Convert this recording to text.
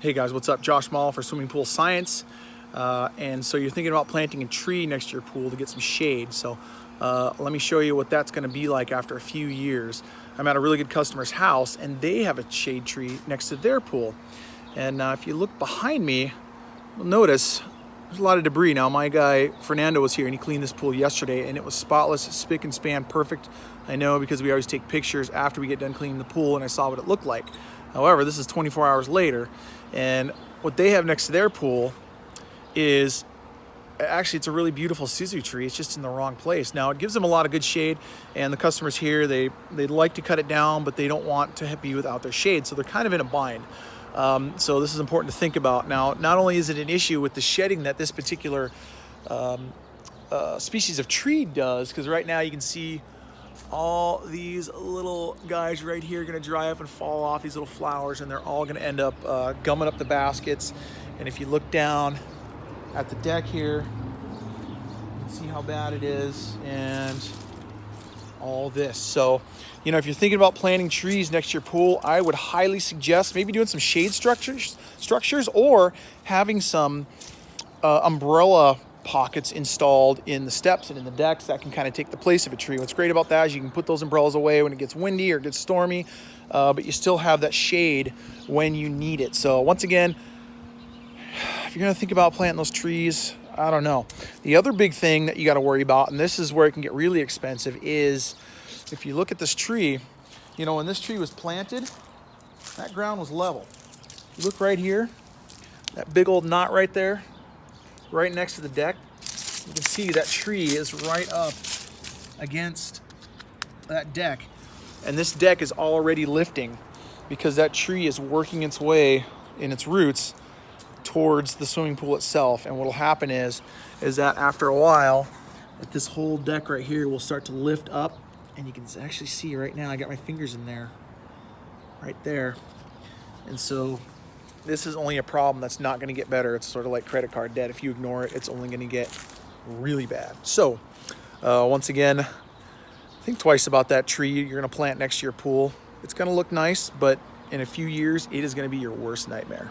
Hey guys, what's up? Josh Mall for Swimming Pool Science. And so you're thinking about planting a tree next to your pool to get some shade. So let me show you what that's gonna be like after a few years. I'm at a really good customer's house and they have a shade tree next to their pool. And if you look behind me, you'll notice there's a lot of debris. Now my guy, Fernando, was here and he cleaned this pool yesterday and it was spotless, spick and span, perfect. I know because we always take pictures after we get done cleaning the pool and I saw what it looked like. However, this is 24 hours later, and what they have next to their pool is, actually it's a really beautiful Sisu tree. It's just in the wrong place. Now it gives them a lot of good shade, and the customers here, they'd like to cut it down, but they don't want to be without their shade, so they're kind of in a bind. So this is important to think about. Now, not only is it an issue with the shedding that this particular species of tree does, because right now you can see all these little guys right here are going to dry up and fall off, these little flowers, and they're all going to end up gumming up the baskets. And if you look down at the deck here, you can see how bad it is and all this. So, you know, if you're thinking about planting trees next to your pool, I would highly suggest maybe doing some shade structures or having some umbrella pockets installed in the steps and in the decks that can kind of take the place of a tree. What's great about that is you can put those umbrellas away when it gets windy or gets stormy, but you still have that shade when you need it. So once again, if you're going to think about planting those trees, I don't know. The other big thing that you got to worry about, and this is where it can get really expensive, is if you look at this tree, you know, when this tree was planted, that ground was level. You look right here, that big old knot right there, right next to the deck, you can see that tree is right up against that deck. And this deck is already lifting because that tree is working its way in its roots towards the swimming pool itself. And what'll happen is that after a while, that this whole deck right here will start to lift up. And you can actually see right now, I got my fingers in there, right there. And so this is only a problem that's not going to get better. It's sort of like credit card debt. If you ignore it, it's only going to get really bad. So once again, think twice about that tree you're going to plant next to your pool. It's going to look nice, but in a few years, it is going to be your worst nightmare.